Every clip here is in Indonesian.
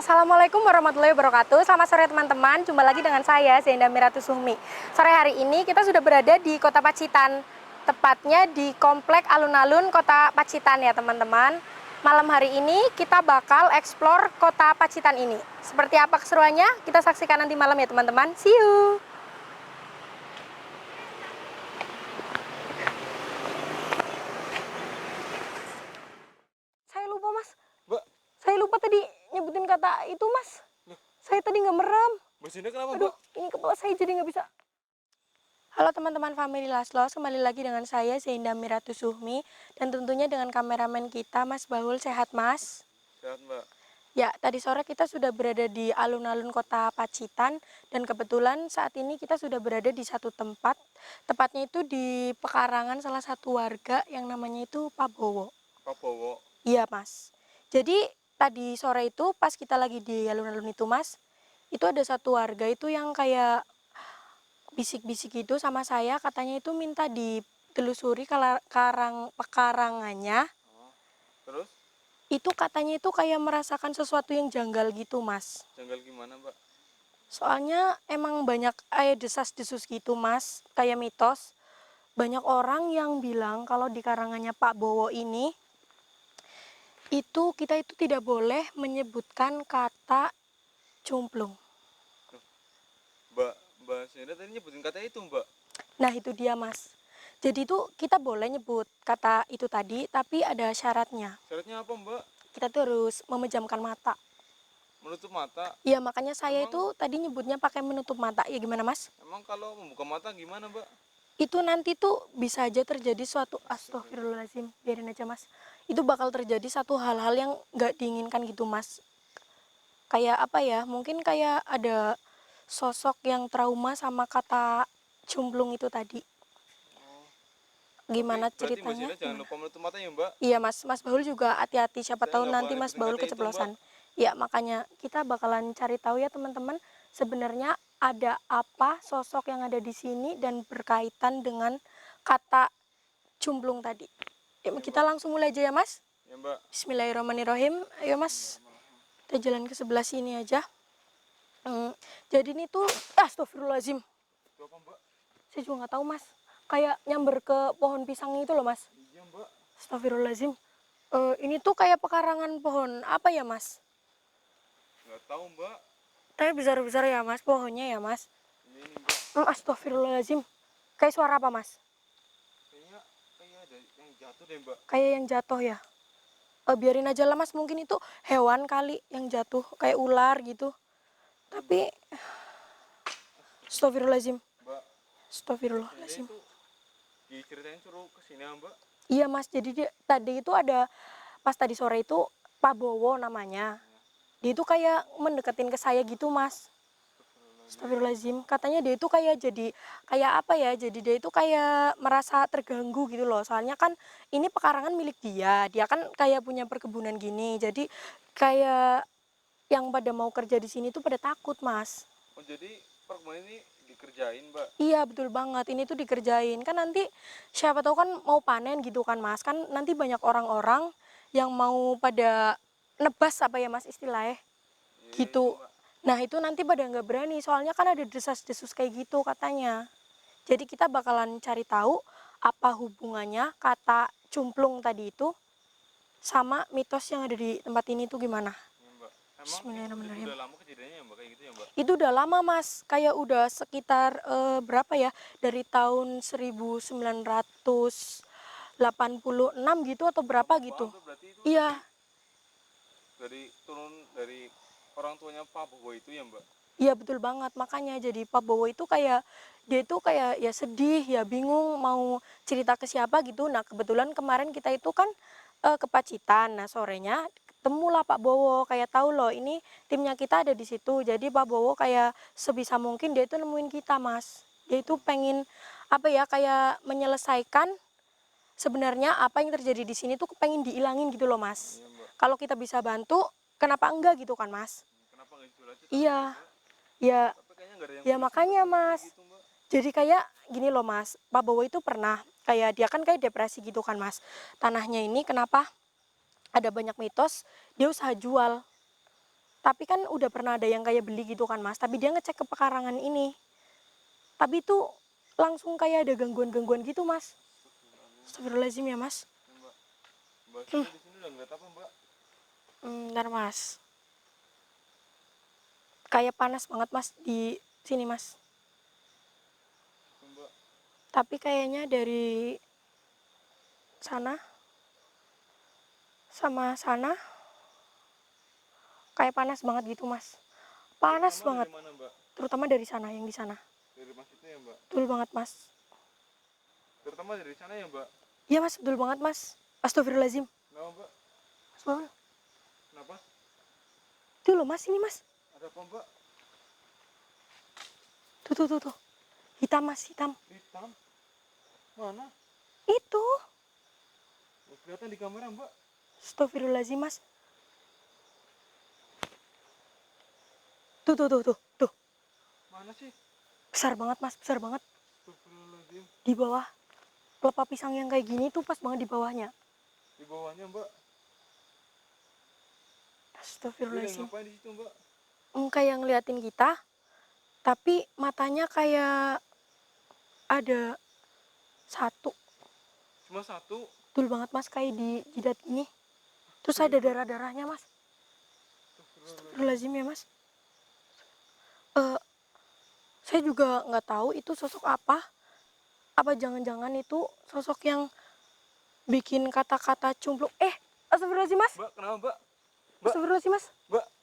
Assalamualaikum warahmatullahi wabarakatuh. Selamat sore teman-teman. Jumpa lagi dengan saya Zenda Miratu Sumi. Sore hari ini kita sudah berada di Kota Pacitan, tepatnya di Komplek Alun-Alun Kota Pacitan ya teman-teman. Malam hari ini kita bakal eksplor Kota Pacitan ini. Seperti apa keseruannya? Kita saksikan nanti malam ya teman-teman. See you. Saya lupa mas. Mbak, Saya lupa tadi nyebutin kata itu mas. Saya tadi nggak merem. Mbak Zinda kenapa, Aduh, Mbak? ini kepala saya jadi nggak bisa. Halo teman-teman Family Laslos, kembali lagi dengan saya Zenda Miratu Suhmi. Dan tentunya dengan kameramen kita Mas Bahul. Sehat mas? Sehat, Mbak. Ya, tadi sore kita sudah berada di alun-alun Kota Pacitan. Dan kebetulan saat ini kita sudah berada di satu tempat. Tepatnya itu di pekarangan salah satu warga yang namanya itu Pak Bowo. Pak Bowo. Iya mas. Jadi tadi sore itu pas kita lagi di alun-alun itu mas, itu ada satu warga itu yang kayak bisik-bisik itu sama saya, katanya itu minta ditelusuri pekarangannya. Terus? Itu katanya itu kayak merasakan sesuatu yang janggal gitu mas. Janggal gimana, Mbak? Soalnya emang banyak desas-desus gitu mas, kayak mitos. Banyak orang yang bilang kalau di karangannya Pak Bowo ini, kita itu tidak boleh menyebutkan kata cumplung. Mbak Zinda tadi nyebutin kata itu, Mbak. Nah itu dia mas. Jadi itu kita boleh nyebut kata itu tadi, tapi ada syaratnya. Syaratnya apa, Mbak? Kita tuh harus memejamkan mata. Menutup mata. Iya makanya saya Emang- itu tadi nyebutnya pakai menutup mata. Ya gimana mas? Emang kalau membuka mata gimana, Mbak? Itu nanti tuh bisa aja terjadi suatu, astagfirullahaladzim, biarin aja mas. Itu bakal terjadi satu hal-hal yang nggak diinginkan gitu mas. Kayak apa ya, mungkin kayak ada sosok yang trauma sama kata cumplung itu tadi. Gimana Berarti Mbak ceritanya? Zinda jangan lupa menutup mata ya, Mbak. Iya mas, Mas Bahul juga hati-hati, siapa Saya tahu nggak nanti boleh Mas nyebutin Bahul kata itu, keceplosan. Mbak. Ya makanya kita bakalan cari tahu ya teman-teman, sebenarnya ada apa sosok yang ada di sini dan berkaitan dengan kata cumplung tadi. Ya, Ya, kita Mbak. langsung mulai aja ya mas. Ya, Mbak. Bismillahirrahmanirrahim. Ayo mas, kita jalan ke sebelah sini aja. Jadi ini tuh, astagfirullahaladzim. Itu apa, Mbak? Saya juga nggak tahu mas. Kayak nyamber ke pohon pisang itu loh mas. Iya, Mbak. Astagfirullahaladzim. Ini tuh kayak pekarangan pohon apa ya mas? Nggak tahu, Mbak. Tapi besar-besar ya mas, pohonnya ya mas. Ini, Mbak. Astagfirullahaladzim. Kayak suara apa mas? Kayaknya ada yang jatuh deh, Mbak. Kayak yang jatuh ya. Biarin aja lah mas, mungkin itu hewan kali yang jatuh, kayak ular gitu. Tapi astagfirullahaladzim. Mbak, Astagfirullahaladzim. itu diceritain suruh kesini, Mbak. Iya mas, jadi tadi itu ada, pas tadi sore itu Pak Bowo namanya. Dia itu kayak mendekatin ke saya gitu mas. Astagfirullahaladzim. Katanya dia itu kayak jadi, kayak apa ya, jadi dia itu kayak merasa terganggu gitu loh. Soalnya kan ini pekarangan milik dia. Dia kan kayak punya perkebunan gini. Jadi kayak yang pada mau kerja di sini tuh pada takut mas. Oh, jadi perkebunan ini dikerjain, Mbak. Iya betul banget, ini tuh dikerjain. Kan nanti siapa tahu kan mau panen gitu kan mas. Kan nanti banyak orang-orang yang mau pada nebas apa ya mas istilahnya gitu. Mbak. Nah itu nanti pada nggak berani, soalnya kan ada desas-desus kayak gitu katanya. Jadi kita bakalan cari tahu apa hubungannya kata cumplung tadi itu sama mitos yang ada di tempat ini tuh gimana. Ya, Mbak. Emang Bismillahirrahmanirrahim. itu udah lama kejadiannya ya, Mbak, kayak gitu ya, Mbak? Itu udah lama mas, kayak udah sekitar berapa ya, dari tahun 1986 gitu atau berapa gitu. Berarti itu Iya. dari turun dari orang tuanya Pak Bowo itu ya, Mbak? Iya betul banget, makanya jadi Pak Bowo itu kayak, dia itu kayak ya sedih, ya bingung mau cerita ke siapa gitu. Nah kebetulan kemarin kita itu kan ke Pacitan, nah sorenya ketemulah Pak Bowo, kayak tahu loh ini timnya kita ada di situ. Jadi Pak Bowo kayak sebisa mungkin dia itu nemuin kita mas. Dia itu pengen apa ya, kayak menyelesaikan sebenarnya apa yang terjadi di sini tuh pengen dihilangin gitu loh mas. Iya, Mbak. Kalau kita bisa bantu, kenapa enggak gitu kan mas? Kenapa nggak jual aja? Iya. Ya, Tapi kayaknya nggak ada yang ya peduli makanya sama mas. gitu, Mbak. Jadi kayak gini loh mas, Pak Bowo itu pernah kayak dia kan kayak depresi gitu kan mas. Tanahnya ini kenapa ada banyak mitos, dia usaha jual. Tapi kan udah pernah ada yang kayak beli gitu kan mas, tapi dia ngecek ke pekarangan ini, tapi itu langsung kayak ada gangguan-gangguan gitu mas. Astagfirullahaladzim ya mas. Ya, Mbak. Mbak Sinda di sini udah ngeliat apa, Mbak? Bentar mas, kayak panas banget mas di sini mas, Tuh, Mbak. tapi kayaknya dari sana sama sana kayak panas banget gitu mas, panas Terutama banget, dari mana, Mbak? terutama dari sana, yang di sana. Dari masjidnya ya, Mbak? Betul banget mas. Terutama dari sana ya, Mbak? Iya mas, betul banget mas. Astagfirullahaladzim. Kenapa, Mbak? Mas bangun. Kenapa? Itu loh mas, ini mas. Ada apa, Mbak? Tuh. Hitam mas, hitam. Hitam? Mana? Itu. Oh, kelihatan di kamera, Mbak. Astagfirullahaladzim mas. Tuh. Mana sih? Besar banget mas, besar banget. Astagfirullahaladzim. Di bawah pelepah pisang yang kayak gini tuh pas banget di bawahnya. Di bawahnya, Mbak. Dia lagi Astagfirullahaladzim. ngapain di situ, Mbak? Kayak ngeliatin kita, tapi matanya kayak ada satu. Cuma satu. Betul banget mas, kayak di jidat ini. Terus ada darah-darahnya mas. Astagfirullahaladzim ya mas. Saya juga nggak tahu itu sosok apa. Apa jangan-jangan itu sosok yang bikin kata-kata cumpluk. Astagfirullahaladzim mas. Mbak, kenapa, Mbak? Mbak. Astagfirullahaladzim mas.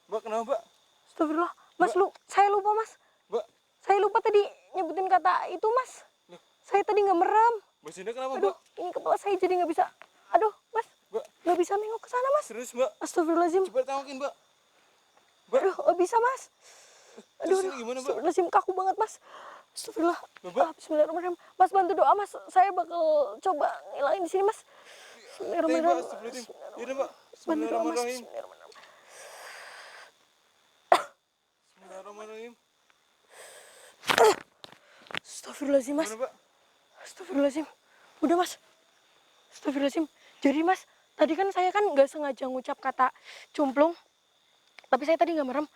Mbak, kenapa, Mbak? Astagfirullah. Mas Mbak. saya lupa mas. Mbak. Saya lupa tadi nyebutin kata itu mas. Loh. Saya tadi nggak merem. Mbak Sinda kenapa, Aduh, Mbak? ini kepala saya jadi nggak bisa. Aduh, mas, Mbak, nggak bisa nengok ke sana mas. serius, Mbak? Astagfirullahaladzim. Coba tengokin, Mbak. Mbak. Aduh, nggak bisa mas. Terus ini gimana, Mbak? Astagfirullahaladzim, kaku banget mas. Astagfirullah. Mbak. Bismillahirrahmanirrahim. Mas bantu doa mas. Saya bakal coba ngilangin di sini mas. Bismillahirrahmanirrahim. Astagfirullahaladzim. Yaudah, Mbak. Bantu doa mas. Bismillahirrahmanirrahim. Bismillahirrahmanirrahim. Bismillahirrahmanirrahim. Astagfirullahaladzim mas. Gimana, Mbak? Astagfirullahaladzim. Udah mas. Astagfirullahaladzim. Jadi mas, tadi kan saya kan nggak sengaja ngucap kata cumplung, tapi saya tadi nggak merem.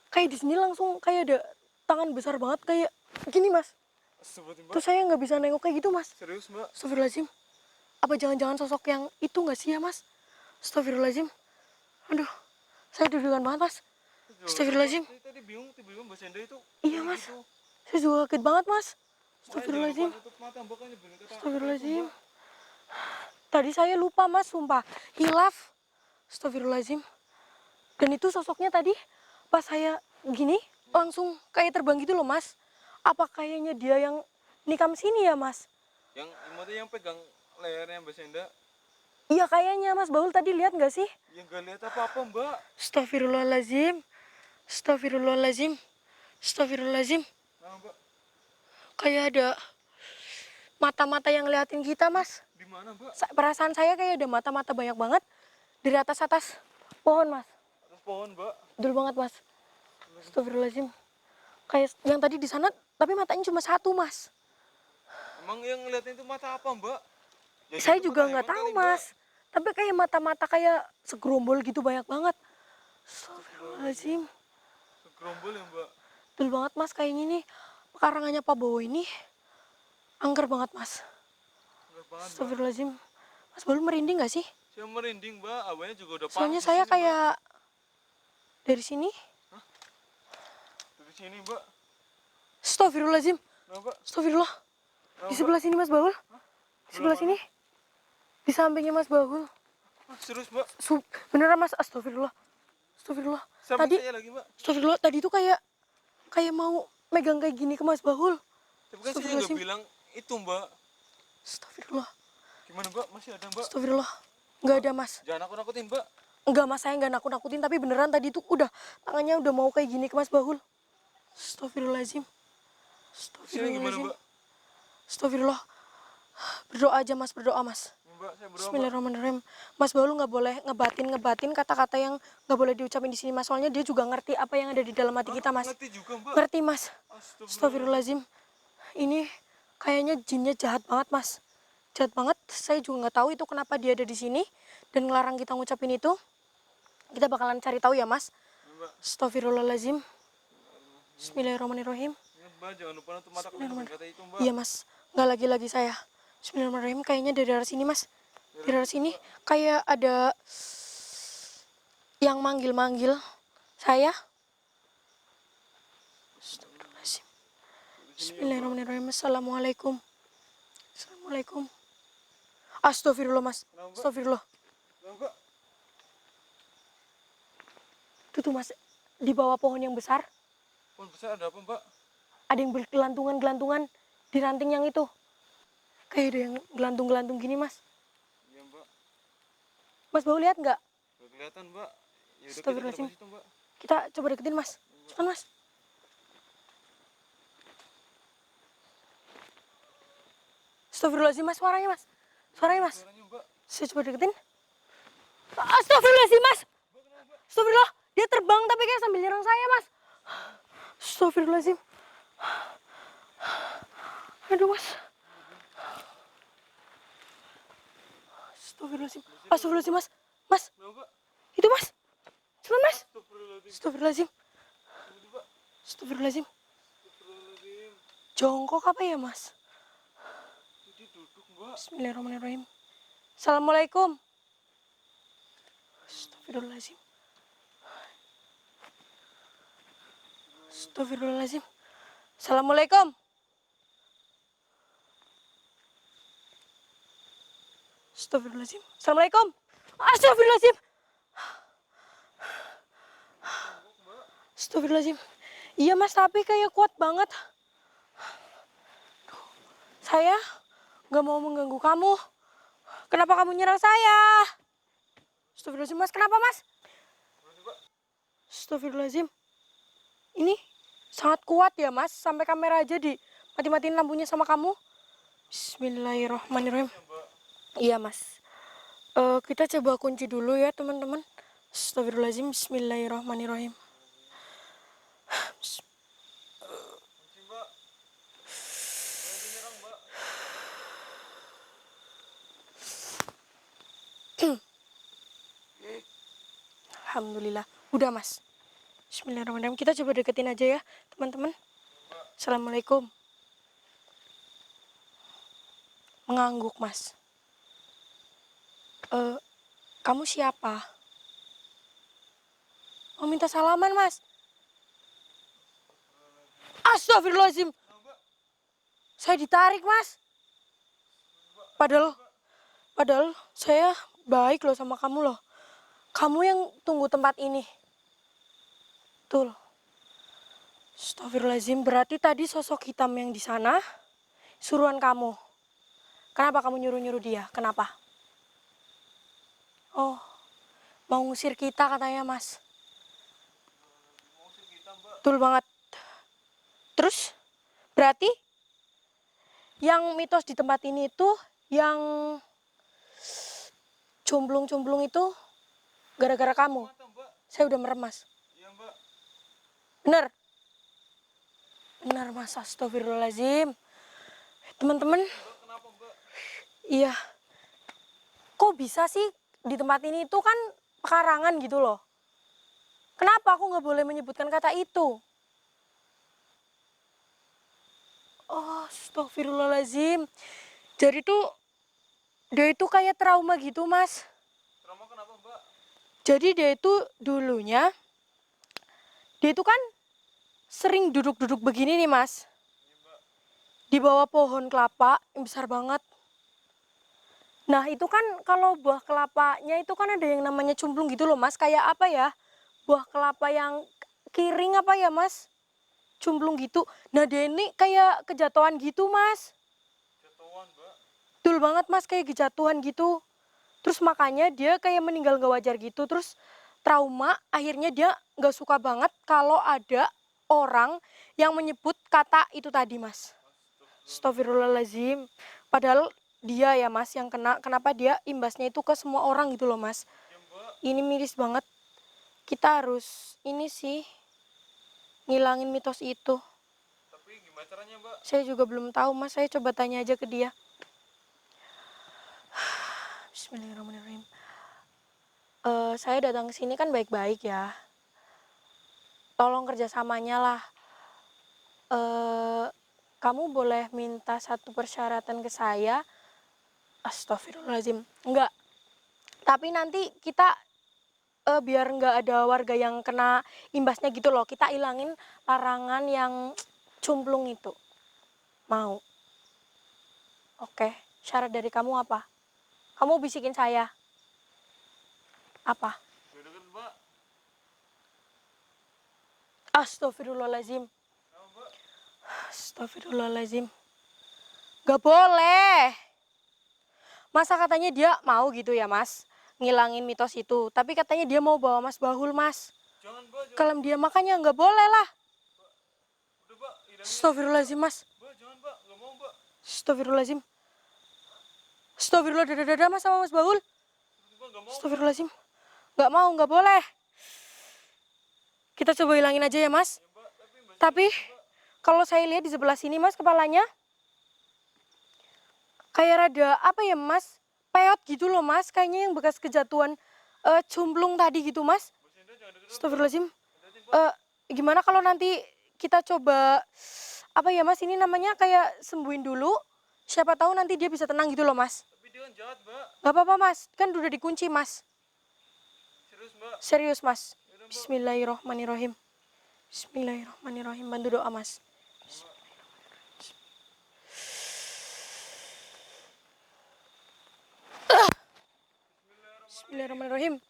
Kayak di sini langsung kayak ada tangan besar banget kayak gini mas. Astagfirullahaladzim, Mbak. Terus saya nggak bisa nengok kayak gitu mas. Serius, Mbak? Astagfirullahaladzim. Apa jangan-jangan sosok yang itu nggak sih ya mas? Astagfirullahaladzim. Aduh, saya deg-degan banget mas. Astagfirullahaladzim. Tadi bingung tiba-tiba Mbak Sinda itu. Iya kayak mas. gitu. Saya juga kaget banget mas. Makanya Astagfirullahaladzim. jangan lupa tutup mata, Mbak, kan nyebutin kata Astagfirullahaladzim. itu, Mbak. Tadi saya lupa mas, sumpah. Hilaf. Astagfirullahaladzim. Dan itu sosoknya tadi pas saya gini langsung kayak terbang gitu loh mas. Apa kayaknya dia yang nikam sini ya mas? Yang imutnya yang pegang lehernya Mbak Sinda. Iya kayaknya mas Baul tadi lihat nggak sih? Yang gak lihat apa-apa, Mbak. Astagfirullahaladzim. Astagfirullahaladzim. Astagfirullahaladzim. Nah, Mbak. Kayak ada mata-mata yang ngeliatin kita mas. Di mana, Mbak? Perasaan saya kayak ada mata-mata banyak banget dari atas pohon mas. Atas pohon, Mbak. Betul banget mas. Astagfirullahaladzim. Kayak yang tadi di sana tapi matanya cuma satu mas. Emang yang ngeliatin itu mata apa, Mbak? Ya, Saya itu juga mata nggak hewan tahu kali, Mbak. mas. Tapi kayak mata-mata kayak segerombol gitu banyak banget. Astagfirullahaladzim. Segerombol ya, Mbak. Betul banget mas, kayaknya nih pekarangannya Pak Bowo ini angker banget mas. Bener banget, Mbak. Astagfirullahaladzim. Mas Balu merinding nggak sih? Saya merinding, Mbak. Abahnya juga udah panas Soalnya di saya sini, Mbak. kayak dari sini. Dari sini, Mbak. Astagfirullahaladzim. Nah, Mbak. Astagfirullah. Nah, Di Mbak. sebelah sini mas Baul. Di sebelah Sebelah sini. Di sampingnya mas Baul. Serius, Mbak. Beneran mas, astagfirullah. Astagfirullah. Samping Tadi, saya lagi, Mbak. astagfirullah, tadi tuh kayak mau megang kayak gini ke mas Baul. Tapi kan saya nggak Astagfirullahaladzim. bilang itu, Mbak. Astagfirullah. Gimana, Mbak? Masih ada, Mbak? Astagfirullah. Nggak ada mas. Jangan nakut-nakutin, Mbak. Enggak mas, saya nggak nakut-nakutin, tapi beneran tadi tuh udah tangannya udah mau kayak gini ke mas Baul. Astagfirullahaladzim. Sini gimana, Astagfirullahaladzim. Mbak? Astagfirullah. Berdoa aja mas, berdoa mas. Mbak, saya berdoa, Mbak. Bismillahirrahmanirrahim. Mas Baul nggak boleh ngebatin kata-kata yang nggak boleh diucapin di sini mas. Soalnya dia juga ngerti apa yang ada di dalam hati kita mas. Ngerti juga, Mbak. Ngerti mas. Astagfirullah. Astagfirullahaladzim. Ini kayaknya jinnya jahat banget mas. Jahat banget. Saya juga nggak tahu itu kenapa dia ada di sini dan ngelarang kita ngucapin itu. Kita bakalan cari tahu ya mas. Mbak. Astagfirullahaladzim. Bismillahirrahmanirrahim. Ingat Mbak, jangan lupa nutup mata kalau dengar kata itu Mbak. Iya mas, nggak lagi-lagi saya. Bismillahirrahmanirrahim. Kayaknya dari arah sini mas. Dari arah sini kayak ada yang manggil-manggil saya. Astagfirullahaladzim. Bismillahirrahmanirrahim. Assalamualaikum. Assalamualaikum. Astagfirullah mas. Kenapa, Mbak? Astagfirullah. Kenapa, Mbak? Itu tuh mas, di bawah pohon yang besar Pohon besar ada apa Mbak? ada yang bergelantungan-gelantungan di ranting yang itu. Kayak ada yang gelantung-gelantung gini mas. Iya Mbak. Mas mau lihat nggak? Gak kelihatan Mbak. Ya udah kita Astagfirullahaladzim. terapkan situ Mbak. Kita coba deketin mas. Cepetan mas. Astagfirullahaladzim mas, suaranya mas. Suaranya mas. Suaranya Mbak. Saya coba deketin. Astagfirullahaladzim mas. Mbak kenapa Mbak? Astagfirullah. Dia terbang tapi kayak sambil nyerang saya mas. Astagfirullahaladzim. Aduh mas. Astagfirullahaladzim. Astagfirullahaladzim mas. Mas, Kenapa Mbak? itu mas. Cepetan mas. Astagfirullahaladzim. Astagfirullahaladzim. Tunggu, Mbak. Astagfirullahaladzim. Astagfirullahaladzim. Jongkok apa ya mas? Jadi duduk Mbak. Bismillahirrahmanirrahim. Assalamualaikum. Astagfirullahaladzim. Astagfirullahaladzim. Assalamualaikum. Astagfirullahaladzim. Assalamualaikum. Astagfirullahaladzim. Astagfirullahaladzim. Iya mas, tapi kayak kuat banget. Saya nggak mau mengganggu kamu. Kenapa kamu nyerang saya? Astagfirullahaladzim mas, kenapa mas? Berarti Mbak. Astagfirullahaladzim. Ini sangat kuat ya mas, sampai kamera aja di mati-matiin lampunya sama kamu. Bismillahirrahmanirrahim. Ya Mbak. Iya mas. Kita coba kunci dulu ya teman-teman. Astagfirullahaladzim. Bismillahirrahmanirrahim. Kunci Mbak. Jangan dinyerang Mbak. Alhamdulillah. Udah mas. Bismillahirrahmanirrahim. Kita coba deketin aja ya teman-teman. Assalamualaikum. Mengangguk mas. Kamu siapa? Mau minta salaman mas? Astagfirullahaladzim. Saya ditarik mas. Padahal saya baik loh sama kamu loh. Kamu yang tunggu tempat ini. Betul. Astagfirullahaladzim. Berarti tadi sosok hitam yang di sana suruhan kamu. Kenapa kamu nyuruh-nyuruh dia? Kenapa? Oh, mau ngusir kita katanya mas. Ngusir kita Mbak. Betul banget. Terus berarti yang mitos di tempat ini itu yang cumplung-cumplung itu gara-gara kamu. Mata Mbak. Saya udah merem mas. Iya Mbak. Bener? Bener mas, astagfirullahaladzim. Teman-teman, Mbak kenapa Mbak? iya. Kok bisa sih di tempat ini itu kan pekarangan gitu loh. Kenapa aku nggak boleh menyebutkan kata itu? Oh, astagfirullahaladzim. Jadi tuh dia itu kayak trauma gitu mas. Trauma kenapa Mbak? Jadi dia itu dulunya, dia itu kan sering duduk-duduk begini nih mas. Iya Mbak. Di bawah pohon kelapa yang besar banget. Nah itu kan kalau buah kelapanya itu kan ada yang namanya cumplung gitu loh mas. Kayak apa ya, buah kelapa yang kiring apa ya mas, cumplung gitu. Nah dia ini kayak kejatuhan gitu mas. Jatuhan Mbak. Betul banget mas, kayak kejatuhan gitu. Terus makanya dia kayak meninggal gak wajar gitu. Terus trauma, akhirnya dia gak suka banget kalau ada orang yang menyebut kata itu tadi mas. Astagfirullahaladzim. Padahal dia ya mas yang kena. Kenapa dia imbasnya itu ke semua orang gitu loh mas. Iya Mbak. Ini miris banget. Kita harus ini sih ngilangin mitos itu. Tapi gimana caranya Mbak? Saya juga belum tahu mas. Saya coba tanya aja ke dia. Bismillahirrahmanirrahim. Saya datang ke sini kan baik-baik ya. tolong kerjasamanya lah. Kamu boleh minta satu persyaratan ke saya. Astagfirullahaladzim. Enggak. Tapi nanti kita biar nggak ada warga yang kena imbasnya gitu loh. Kita ilangin larangan yang cumplung itu. Mau? Oke. Syarat dari kamu apa? Kamu bisikin saya. Apa? Deket mbak. Astagfirullahaladzim. Kenapa mbak? Astagfirullahaladzim. Gak boleh. Masa katanya dia mau gitu ya mas, ngilangin mitos itu. Tapi katanya dia mau bawa Mas Bahul mas. Jangan mbak, jangan. Kalau dia makanya nggak boleh lah. Udah mbak, hilangin. Astagfirullahaladzim mas. Mbak jangan mbak, nggak mau mbak. Astagfirullahaladzim. Astagfirullah, dada-dada mas sama Mas Bahul. Mbak nggak mau. Astagfirullahaladzim. Nggak mau, nggak boleh. Kita coba hilangin aja ya mas. Ya mbak, tapi Tapi kalau saya lihat di sebelah sini mas, kepalanya kayak rada apa ya mas, peot gitu loh mas, kayaknya yang bekas kejatuhan cumplung tadi gitu mas. Mbak Sinda jangan deket. Astagfirullahaladzim. Hati-hati mbak. Gimana kalau nanti kita coba apa ya mas, ini namanya kayak sembuhin dulu, siapa tahu nanti dia bisa tenang gitu loh mas. Tapi dia kan jahat mbak. Gak apa-apa mas, kan udah dikunci mas. Serius mbak. Serius mas. Yaudah, mbak. Bismillahirrohmanirrohim. Bismillahirrohmanirrohim. Bantu doa mas. Bismillahirrohmanirrohim.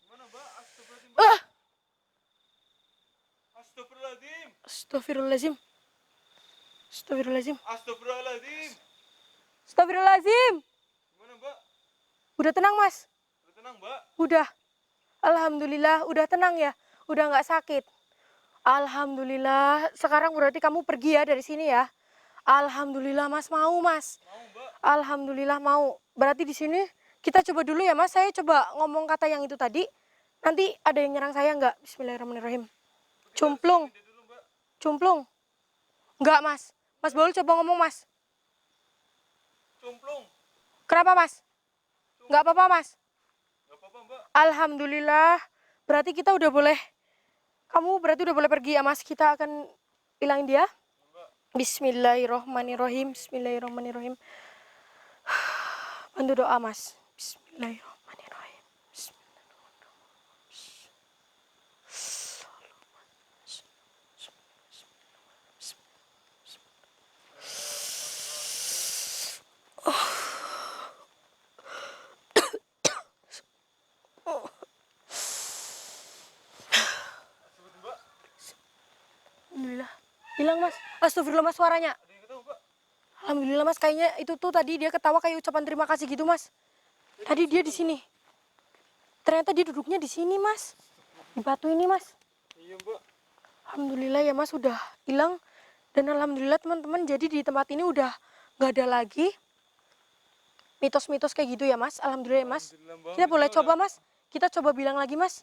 Gimana mbak? Astagfirullahaladzim mbak. Astagfirullahaladzim. Astagfirullahaladzim. Astagfirullahaladzim. Astagfirullahaladzim. Astagfirullahaladzim. Gimana mbak? Udah tenang mas? Udah tenang mbak? Udah. Alhamdulillah udah tenang ya. Udah nggak sakit. Alhamdulillah. Sekarang berarti kamu pergi ya dari sini ya. Alhamdulillah mas, mau mas. Mau mbak. Alhamdulillah mau. Berarti di sini kita coba dulu ya mas. Saya coba ngomong kata yang itu tadi. Nanti ada yang nyerang saya nggak? Bismillahirrahmanirrahim. Cumplung. Dia dulu mbak. Cumplung. Nggak mas. Mas Baul coba ngomong mas. Cumplung. Kenapa mas? Nggak apa-apa mas. Gak apa-apa mbak. Alhamdulillah. Berarti kita udah boleh. Kamu berarti udah boleh pergi ya mas. Kita akan hilangin dia. Mbak. Bismillahirrohmanirrohim. Bismillahirrohmanirrohim. Bantu doa mas. Bismillahirrohmanirrohim. Sebutin mbak. Alhamdulillah. Hilang mas. Astagfirullah mas suaranya. Ada yang ketawa mbak. Alhamdulillah mas, kayaknya itu tuh tadi dia ketawa kayak ucapan terima kasih gitu mas. Tadi dia di sini. Ternyata dia duduknya di sini mas. Di batu ini mas. Iya mbak. Alhamdulillah ya mas udah hilang. Dan alhamdulillah teman-teman, jadi di tempat ini udah nggak ada lagi mitos-mitos kayak gitu ya mas. Alhamdulillah ya mas. Alhamdulillah, mbak. Kita boleh Udah. coba mas. Kita coba bilang lagi mas.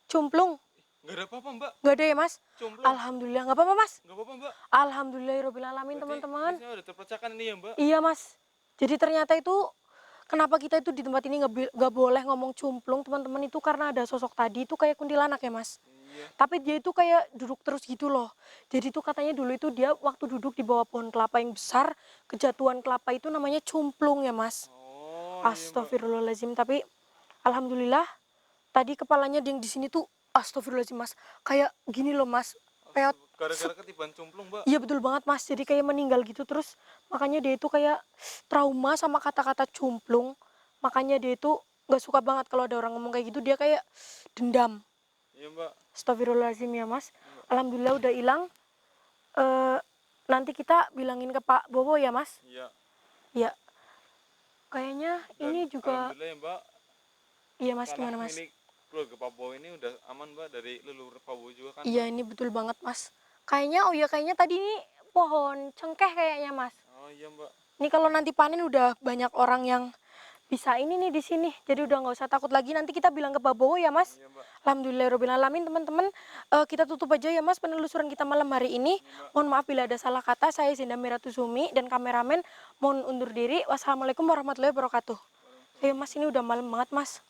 Cumplung. Gak ada apa-apa mbak. Nggak ada ya mas. Cumplung. Alhamdulillah nggak apa-apa mas. Gak apa-apa mbak. Alhamdulillahirobbilalamin Berarti teman-teman. biasanya udah terpecahkan ini ya mbak. Iya mas. Jadi ternyata itu kenapa kita itu di tempat ini nggak boleh ngomong cumplung teman-teman, itu karena ada sosok tadi itu kayak kuntilanak ya mas. Iya. Tapi dia itu kayak duduk terus gitu loh. Jadi itu katanya dulu itu dia waktu duduk di bawah pohon kelapa yang besar, kejatuhan kelapa itu namanya cumplung ya mas. Oh iya mbak. Astagfirullahaladzim. Tapi alhamdulillah tadi kepalanya yang di sini tuh astagfirullahaladzim mas. Kayak gini loh mas. Peot. Gara-gara ketiban cumplung mbak. Iya betul banget mas. Jadi kayak meninggal gitu terus. Makanya dia itu kayak trauma sama kata-kata cumplung. Makanya dia itu nggak suka banget kalau ada orang ngomong kayak gitu. Dia kayak dendam. Iya mbak. Astagfirullahaladzim ya mas. Alhamdulillah udah hilang. Nanti kita bilangin ke Pak Bowo ya mas. Iya. Ya. Kayaknya Dan ini juga. alhamdulillah ya mbak. Iya mas, Karena gimana mas? ini keluarga Pak Bowo ini udah aman mbak dari leluhur Pak Bowo juga kan. Iya ini betul banget mas. Kayaknya kayaknya tadi ini pohon cengkeh kayaknya mas. Oh iya mbak. Ini kalau nanti panen udah banyak orang yang bisa ini nih di sini. Jadi udah nggak usah takut lagi. Nanti kita bilang ke Pak Bowo ya mas. Iya mbak. Alhamdulillahirobbilalamin teman-teman. Kita tutup aja ya mas penelusuran kita malam hari ini. Mohon maaf bila ada salah kata. Saya Zinda Miratusumi dan kameramen mohon undur diri. Wassalamualaikum warahmatullahi wabarakatuh. Ayo mas, ini udah malam banget mas.